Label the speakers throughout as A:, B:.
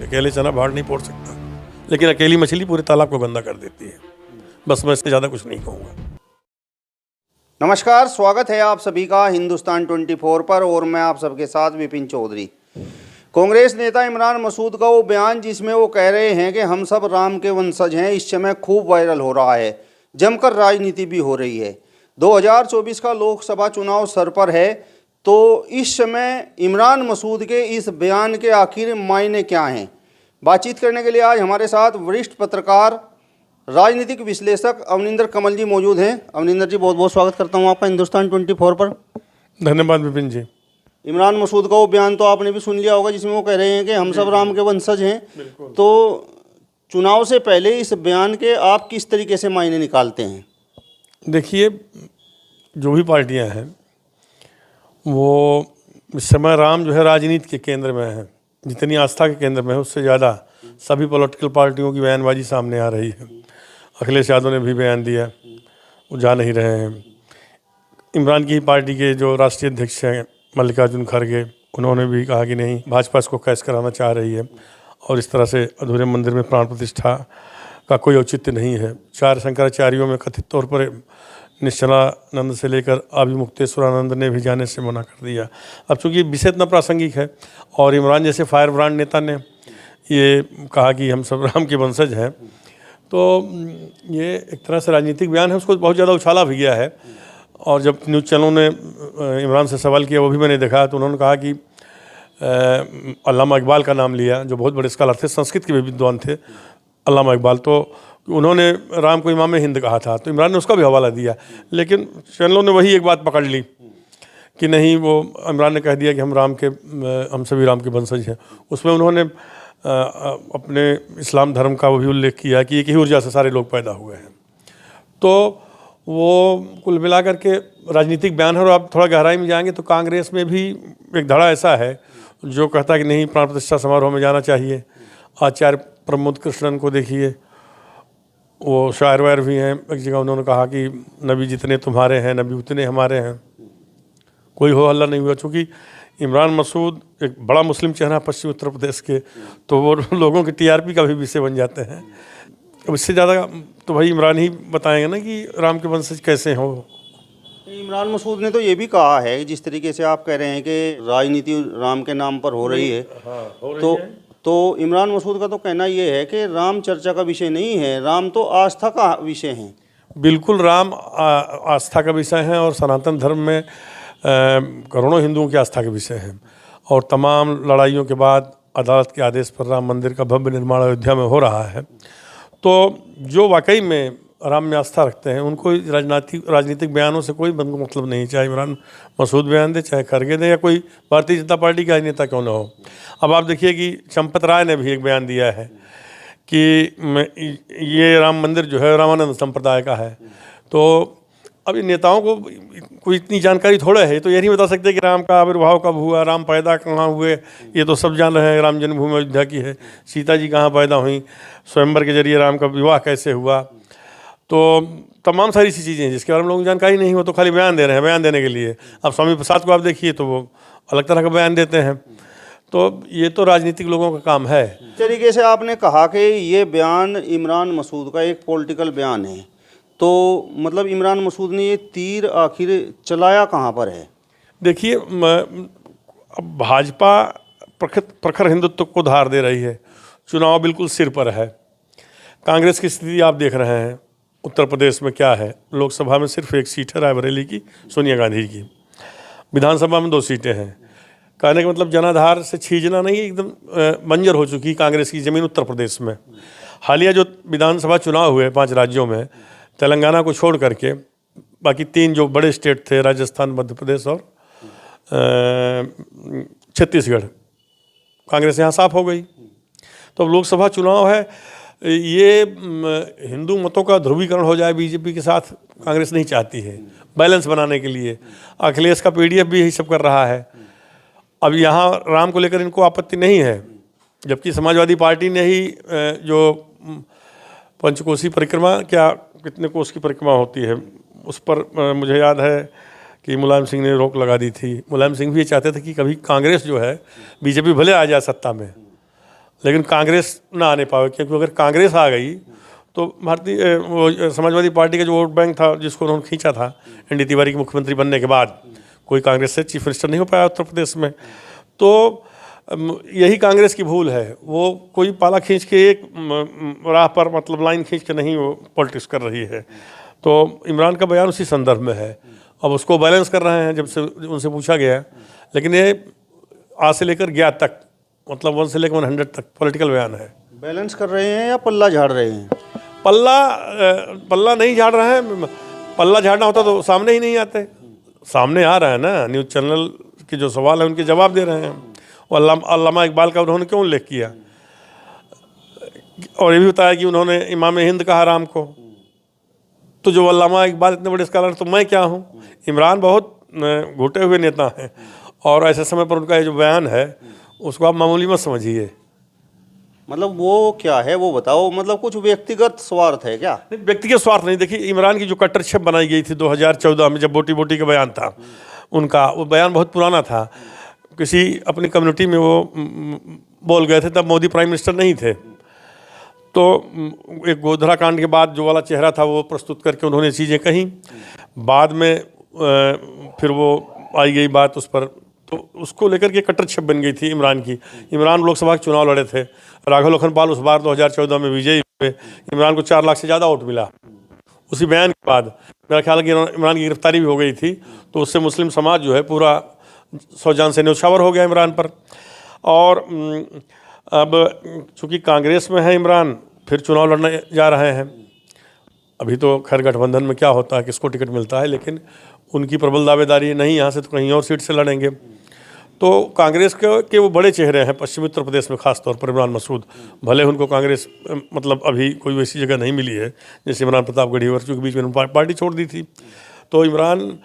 A: अकेले चना बाहर नहीं फोड़ सकता, लेकिन अकेली मछली पूरे तालाब को गंदा कर देती है। बस मैं इससे ज़्यादा कुछ नहीं कहूँगा।
B: नमस्कार, स्वागत है आप सभी का हिंदुस्तान 24 पर और मैं आप सबके साथ विपिन चौधरी। कांग्रेस नेता इमरान मसूद का वो बयान जिसमें वो कह रहे हैं कि हम सब राम के वंशज हैं, इस समय खूब वायरल हो रहा है, जमकर राजनीति भी हो रही है। 2024 का लोकसभा चुनाव सर पर है, तो इस समय इमरान मसूद के इस बयान के आखिर मायने क्या हैं? बातचीत करने के लिए आज हमारे साथ वरिष्ठ पत्रकार राजनीतिक विश्लेषक अवनिंदर कमल जी मौजूद हैं। अवनिंदर जी, बहुत बहुत स्वागत करता हूं आपका हिंदुस्तान 24 पर।
A: धन्यवाद विपिन जी।
B: इमरान मसूद का वो बयान तो आपने भी सुन लिया होगा जिसमें वो कह रहे हैं कि हम सब राम के वंशज हैं। तो चुनाव से पहले इस बयान के आप किस तरीके से मायने निकालते हैं?
A: देखिए, जो भी पार्टियां हैं वो इस समय राम जो है राजनीति के केंद्र में है, जितनी आस्था के केंद्र में है उससे ज़्यादा सभी पॉलिटिकल पार्टियों की बयानबाजी सामने आ रही है। अखिलेश यादव ने भी बयान दिया, वो जा नहीं रहे हैं। इमरान की पार्टी के जो राष्ट्रीय अध्यक्ष हैं मल्लिकार्जुन खड़गे, उन्होंने भी कहा कि नहीं, भाजपा इसको कैश कराना चाह रही है और इस तरह से अधूरे मंदिर में प्राण प्रतिष्ठा का कोई औचित्य नहीं है। 4 शंकराचार्यों में कथित तौर पर निश्चलानंद से लेकर अभिमुक्तेश्वरानंद ने भी जाने से मना कर दिया। अब चूँकि विषय इतना प्रासंगिक है और इमरान जैसे फायर ब्रांड नेता ने ये कहा कि हम सब राम के वंशज हैं, तो ये एक तरह से राजनीतिक बयान है, उसको बहुत ज़्यादा उछाला भी गया है। और जब न्यूज़ चैनलों ने इमरान से सवाल किया, वो भी मैंने देखा, तो उन्होंने कहा कि अल्लामा इकबाल का नाम लिया, जो बहुत बड़े स्कॉलर थे, संस्कृत के भी विद्वान थे अल्लामा इकबाल, तो उन्होंने राम को इमाम हिंद कहा था, तो इमरान ने उसका भी हवाला दिया। लेकिन चैनलों ने वही एक बात पकड़ ली कि नहीं, वो इमरान ने कह दिया कि हम सभी राम के वंशज हैं। उसमें उन्होंने अपने इस्लाम धर्म का वो भी उल्लेख किया कि एक ही ऊर्जा से सारे लोग पैदा हुए हैं। तो वो कुल मिलाकर के राजनीतिक बयान है। और आप थोड़ा गहराई में जाएंगे तो कांग्रेस में भी एक धड़ा ऐसा है जो कहता है कि नहीं, प्राण प्रतिष्ठा समारोह में जाना चाहिए। आचार्य प्रमोद कृष्णन को देखिए, वो शायर वायर भी हैं। एक जगह उन्होंने कहा कि नबी जितने तुम्हारे हैं, नबी उतने हमारे हैं। कोई हो हल्ला नहीं हुआ। चूँकि इमरान मसूद एक बड़ा मुस्लिम चेहरा पश्चिम उत्तर प्रदेश के, तो वो लोगों की टीआरपी का भी विषय बन जाते हैं। अब इससे ज़्यादा तो भाई इमरान ही बताएंगे ना कि राम के वंशज कैसे हो।
B: इमरान मसूद ने तो ये भी कहा है, जिस तरीके से आप कह रहे हैं कि राजनीति राम के नाम पर हो रही है, तो इमरान मसूद का तो कहना ये है कि राम चर्चा का विषय नहीं है, राम तो आस्था का विषय है।
A: बिल्कुल, राम आस्था का विषय है और सनातन धर्म में करोड़ों हिंदुओं की आस्था के विषय हैं। और तमाम लड़ाइयों के बाद अदालत के आदेश पर राम मंदिर का भव्य निर्माण अयोध्या में हो रहा है। तो जो वाकई में राम में आस्था रखते हैं उनको राजनीतिक बयानों से कोई मतलब नहीं, चाहे इमरान मसूद बयान दे, चाहे खड़गे दे, या कोई भारतीय जनता पार्टी का नेता क्यों ना हो। अब आप देखिए कि चंपत राय ने भी एक बयान दिया है कि ये राम मंदिर जो है रामानंद संप्रदाय का है। तो अब इन नेताओं को कोई इतनी जानकारी थोड़ा है, तो ये नहीं बता सकते कि राम का आविर्भाव कब हुआ, राम पैदा कहाँ हुए। ये तो सब जान रहे हैं, राम जन्मभूमि अयोध्या की है, सीता जी कहाँ पैदा हुई, स्वयंवर के जरिए राम का विवाह कैसे हुआ। तो तमाम सारी सी चीज़ें हैं जिसके बारे में लोगों को जानकारी नहीं हो, तो खाली बयान दे रहे हैं बयान देने के लिए। अब स्वामी प्रसाद को आप देखिए तो वो अलग तरह का बयान देते हैं। तो ये तो राजनीतिक लोगों का काम है।
B: इस तरीके से आपने कहा कि ये बयान इमरान मसूद का एक पॉलिटिकल बयान है, तो मतलब इमरान मसूद ने ये तीर आखिर चलाया कहाँ पर है? देखिए,
A: अब भाजपा प्रखर हिंदुत्व को धार दे रही है, चुनाव बिल्कुल सिर पर है। कांग्रेस की स्थिति आप देख रहे हैं उत्तर प्रदेश में क्या है। लोकसभा में सिर्फ 1 सीट है, रायबरेली की, सोनिया गांधी की। विधानसभा में 2 सीटें हैं। कहने का मतलब जनाधार से छीजना नहीं, एकदम बंजर हो चुकी कांग्रेस की ज़मीन उत्तर प्रदेश में। हालिया जो विधानसभा चुनाव हुए 5 राज्यों में, तेलंगाना को छोड़ करके बाकी 3 जो बड़े स्टेट थे, राजस्थान, मध्य प्रदेश और छत्तीसगढ़, कांग्रेस यहाँ साफ हो गई। तो अब लोकसभा चुनाव है, ये हिंदू मतों का ध्रुवीकरण हो जाए बीजेपी के साथ कांग्रेस नहीं चाहती है, बैलेंस बनाने के लिए। अखिलेश का पीडीएफ भी यही सब कर रहा है। अब यहाँ राम को लेकर इनको आपत्ति नहीं है, जबकि समाजवादी पार्टी ने ही जो पंचकोसी परिक्रमा, क्या कितने कोस की परिक्रमा होती है, उस पर मुझे याद है कि मुलायम सिंह ने रोक लगा दी थी। मुलायम सिंह भी ये चाहते थे कि कभी कांग्रेस जो है, बीजेपी भले आ जाए सत्ता में, लेकिन कांग्रेस ना आने पावे, क्योंकि अगर कांग्रेस आ गई तो भारतीय वो समाजवादी पार्टी का जो वोट बैंक था जिसको उन्होंने खींचा था एन डी तिवारी के मुख्यमंत्री बनने के बाद, कोई कांग्रेस से चीफ मिनिस्टर नहीं हो पाया उत्तर प्रदेश में। तो यही कांग्रेस की भूल है, वो कोई पाला खींच के एक राह पर मतलब लाइन खींच के नहीं वो पॉलिटिक्स कर रही है। तो इमरान का बयान उसी संदर्भ में है, अब उसको बैलेंस कर रहे हैं जब से उनसे पूछा गया। लेकिन ये आ से लेकर 11 तक मतलब 1 से लेकर 100 तक पॉलिटिकल बयान है।
B: बैलेंस कर रहे हैं या पल्ला झाड़ रहे हैं?
A: पल्ला नहीं झाड़ रहा है। पल्ला झाड़ना होता तो सामने ही नहीं आते, सामने आ रहा है ना, न्यूज़ चैनल के जो सवाल है उनके जवाब दे रहे हैं। और अल्लामा इकबाल का उन्होंने क्यों उल्लेख किया, और ये भी बताया कि उन्होंने इमाम हिंद कहा राम को। तो जो अल्लामा इकबाल इतने बड़े स्कॉलर, तो मैं क्या हूँ? इमरान बहुत घुटे हुए नेता हैं, और ऐसे समय पर उनका ये जो बयान है उसको आप मामूली मत समझिए।
B: मतलब वो क्या है वो बताओ, मतलब कुछ व्यक्तिगत स्वार्थ है क्या?
A: नहीं, व्यक्तिगत स्वार्थ नहीं। देखिए, इमरान की जो कट्टर छप बनाई गई थी 2014 में, जब बोटी बोटी का बयान था उनका, वो बयान बहुत पुराना था। किसी अपनी कम्युनिटी में वो बोल गए थे, तब मोदी प्राइम मिनिस्टर नहीं थे। तो एक गोधरा कांड के बाद जो वाला चेहरा था वो प्रस्तुत करके उन्होंने चीज़ें कहीं। बाद में फिर वो आई गई बात उस पर, तो उसको लेकर के कट्टर छप बन गई थी इमरान की। इमरान लोकसभा के चुनाव लड़े थे, राघव लखनपाल उस बार 2014 में विजयी हुए, इमरान को 4 लाख से ज़्यादा वोट मिला। उसी बयान के बाद मेरा ख्याल है कि इमरान की गिरफ्तारी भी हो गई थी, तो उससे मुस्लिम समाज जो है पूरा 100 जान से न्यौछावर हो गया इमरान पर। और अब चूँकि कांग्रेस में है इमरान, फिर चुनाव लड़ने जा रहे हैं। अभी तो खैर गठबंधन में क्या होता है, किसको टिकट मिलता है, लेकिन उनकी प्रबल दावेदारी नहीं, यहाँ से तो कहीं और सीट से लड़ेंगे। तो कांग्रेस के वो बड़े चेहरे हैं पश्चिमी उत्तर प्रदेश में, खास तौर पर इमरान मसूद। भले उनको कांग्रेस मतलब अभी कोई वैसी जगह नहीं मिली है जैसे इमरान प्रतापगढ़ी और चूँकि बीच में उन्होंने पार्टी छोड़ दी थी। तो इमरान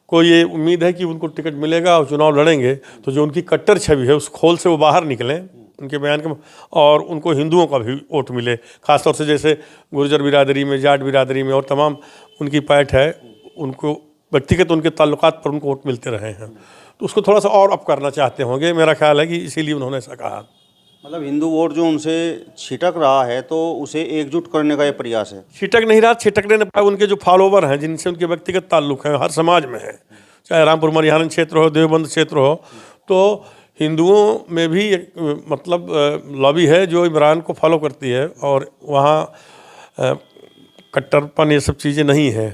A: को ये उम्मीद है कि उनको टिकट मिलेगा और चुनाव लड़ेंगे, तो जो उनकी कट्टर छवि है उस खोल से वो बाहर निकलें उनके बयान के, और उनको हिंदुओं का भी वोट मिले। खासतौर से जैसे गुर्जर बिरादरी में, जाट बिरादरी में और तमाम उनकी पैठ है, उनको व्यक्तिगत उनके ताल्लुकात पर उनको वोट मिलते रहे हैं। तो उसको थोड़ा सा और अप करना चाहते होंगे, मेरा ख्याल है कि इसीलिए उन्होंने ऐसा कहा।
B: मतलब हिंदू वोट जो उनसे छिटक रहा है तो उसे एकजुट करने का ये प्रयास है।
A: छिटक नहीं रहा, छिटकने न पाए उनके जो फॉलोवर हैं, जिनसे उनके व्यक्तिगत ताल्लुक हैं, हर समाज में है, चाहे रामपुर मरिहानन क्षेत्र हो, देवबंद क्षेत्र हो। तो हिंदुओं में भी एक मतलब लॉबी है जो इमरान को फॉलो करती है, और वहाँ कट्टरपन ये सब चीज़ें नहीं है,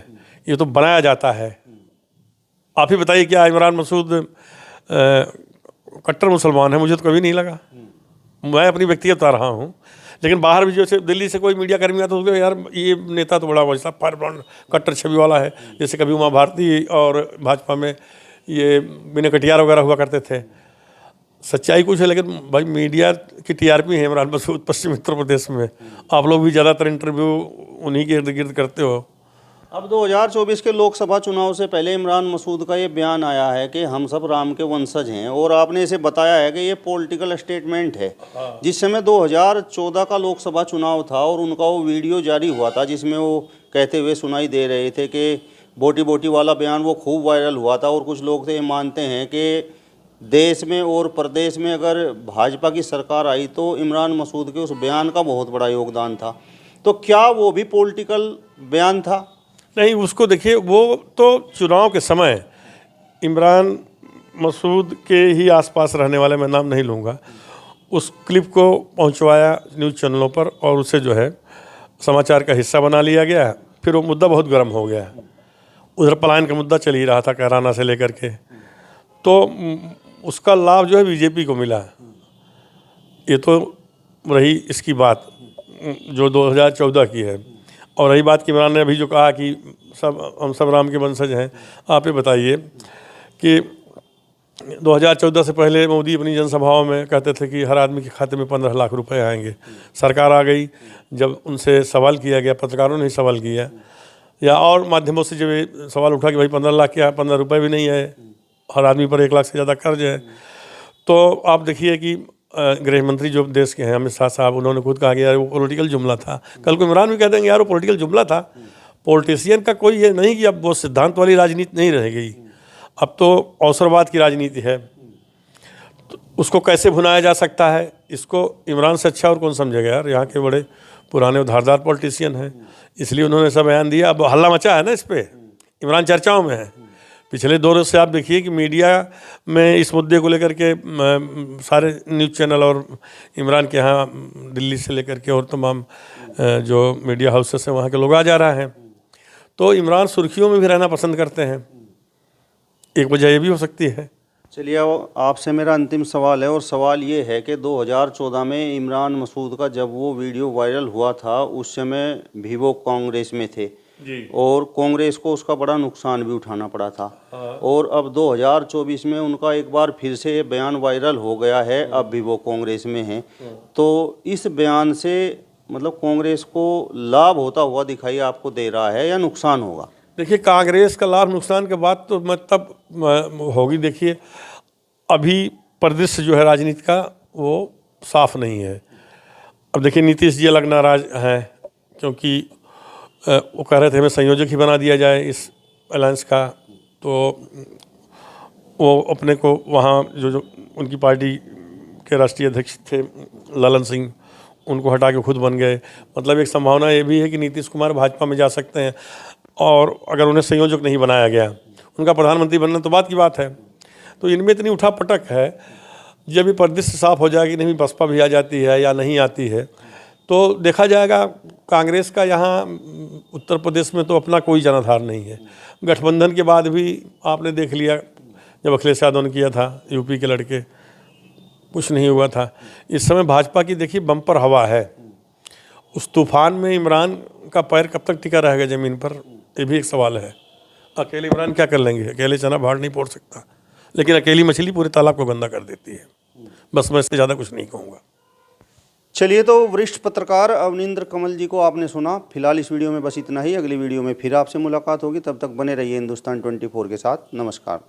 A: ये तो बनाया जाता है। आप ही बताइए, क्या इमरान मसूद कट्टर मुसलमान है? मुझे तो कभी नहीं लगा। मैं अपनी व्यक्तिगत बता रहा हूँ, लेकिन बाहर भी जैसे दिल्ली से कोई मीडिया कर्मी आता है तो यार ये नेता तो बड़ा वैसा फायर ब्रांड कट्टर छवि वाला है, जैसे कभी उमा भारती और भाजपा में ये बिना कटियार वगैरह हुआ करते थे। सच्चाई कुछ है, लेकिन भाई मीडिया की टीआरपी है इमरान मसूद पश्चिमी उत्तर प्रदेश में। आप लोग भी ज़्यादातर इंटरव्यू उन्हीं के इर्द गिर्द करते हो।
B: अब 2024 के लोकसभा चुनाव से पहले इमरान मसूद का ये बयान आया है कि हम सब राम के वंशज हैं, और आपने इसे बताया है कि ये पॉलिटिकल स्टेटमेंट है। जिस समय 2014 का लोकसभा चुनाव था और उनका वो वीडियो जारी हुआ था जिसमें वो कहते हुए सुनाई दे रहे थे कि बोटी बोटी वाला बयान वो खूब वायरल हुआ था, और कुछ लोग तो ये मानते हैं कि देश में और प्रदेश में अगर भाजपा की सरकार आई तो इमरान मसूद के उस बयान का बहुत बड़ा योगदान था। तो क्या वो भी पॉलिटिकल बयान था?
A: नहीं, उसको देखिए, वो तो चुनाव के समय इमरान मसूद के ही आसपास रहने वाले, मैं नाम नहीं लूँगा, उस क्लिप को पहुंचवाया न्यूज़ चैनलों पर, और उसे जो है समाचार का हिस्सा बना लिया गया। फिर वो मुद्दा बहुत गर्म हो गया। उधर पलायन का मुद्दा चल ही रहा था कैराना से लेकर के, तो उसका लाभ जो है बीजेपी को मिला। ये तो रही इसकी बात जो 2014 की है। और रही बात कि इमरान ने अभी जो कहा कि हम सब राम के वंशज हैं, आप ये बताइए कि 2014 से पहले मोदी अपनी जनसभाओं में कहते थे कि हर आदमी के खाते में 15 लाख रुपए आएंगे। सरकार आ गई, जब उनसे सवाल किया गया, पत्रकारों ने ही सवाल किया या और माध्यमों से जब ये सवाल उठा कि भाई 15 लाख क्या, 15 रुपये भी नहीं है, हर आदमी पर 1 लाख से ज़्यादा कर्ज है। तो आप देखिए कि गृह मंत्री जो देश के हैं अमित शाह साहब, उन्होंने खुद कहा कि यार वो पॉलिटिकल जुमला था। कल को इमरान भी कह देंगे यार वो पॉलिटिकल जुमला था। पॉलिटिशियन का कोई ये नहीं कि अब वो सिद्धांत वाली राजनीति नहीं रह गई, अब तो अवसरवाद की राजनीति है। तो उसको कैसे भुनाया जा सकता है, इसको इमरान से अच्छा और कौन समझेगा यार। यहाँ के बड़े पुराने और धारदार पॉलिटिशियन हैं, इसलिए उन्होंने ऐसा बयान दिया। अब हल्ला मचा है ना इस पर, इमरान चर्चाओं में है। पिछले 2 रोज से आप देखिए कि मीडिया में इस मुद्दे को लेकर के सारे न्यूज़ चैनल और इमरान के यहाँ दिल्ली से लेकर के और तमाम जो मीडिया हाउसेस हैं वहाँ के लोग आ जा रहे हैं। तो इमरान सुर्खियों में भी रहना पसंद करते हैं, एक वजह ये भी हो सकती है।
B: चलिए आपसे मेरा अंतिम सवाल है, और सवाल ये है कि 2014 में इमरान मसूद का जब वो वीडियो वायरल हुआ था उस समय भी वो कांग्रेस में थे
A: जी।
B: और कांग्रेस को उसका बड़ा नुकसान भी उठाना पड़ा था। और अब 2024 में उनका एक बार फिर से ये बयान वायरल हो गया है, अब भी वो कांग्रेस में हैं। तो इस बयान से मतलब कांग्रेस को लाभ होता हुआ दिखाई आपको दे रहा है या नुकसान होगा?
A: देखिए, कांग्रेस का लाभ नुकसान के बाद तो मतलब होगी। देखिए, अभी परिदृश्य जो है राजनीति का वो साफ नहीं है। अब देखिए, नीतीश जी अलग नाराज हैं क्योंकि वो कह रहे थे हमें संयोजक ही बना दिया जाए इस अलायंस का। तो वो अपने को वहाँ जो उनकी पार्टी के राष्ट्रीय अध्यक्ष थे ललन सिंह, उनको हटा के खुद बन गए। मतलब एक संभावना ये भी है कि नीतीश कुमार भाजपा में जा सकते हैं, और अगर उन्हें संयोजक नहीं बनाया गया, उनका प्रधानमंत्री बनना तो बात की बात है। तो इनमें इतनी उठापटक है, जब ये परिदृश्य साफ हो जाएगी, नहीं बसपा भी आ जाती है या नहीं आती है, तो देखा जाएगा। कांग्रेस का यहाँ उत्तर प्रदेश में तो अपना कोई जनाधार नहीं है। गठबंधन के बाद भी आपने देख लिया, जब अखिलेश यादव ने किया था यूपी के लड़के, कुछ नहीं हुआ था। इस समय भाजपा की देखिए बम्पर हवा है। उस तूफान में इमरान का पैर कब तक टिका रहेगा ज़मीन पर, ये भी एक सवाल है। अकेले इमरान क्या कर लेंगे, अकेले चना बाहर नहीं फोड़ सकता, लेकिन अकेली मछली पूरे तालाब को गंदा कर देती है। बस मैं इससे ज़्यादा कुछ नहीं कहूँगा।
B: चलिए, तो वरिष्ठ पत्रकार अवनिंद्र कमल जी को आपने सुना। फिलहाल इस वीडियो में बस इतना ही। अगली वीडियो में फिर आपसे मुलाकात होगी, तब तक बने रहिए हिंदुस्तान 24 के साथ। नमस्कार।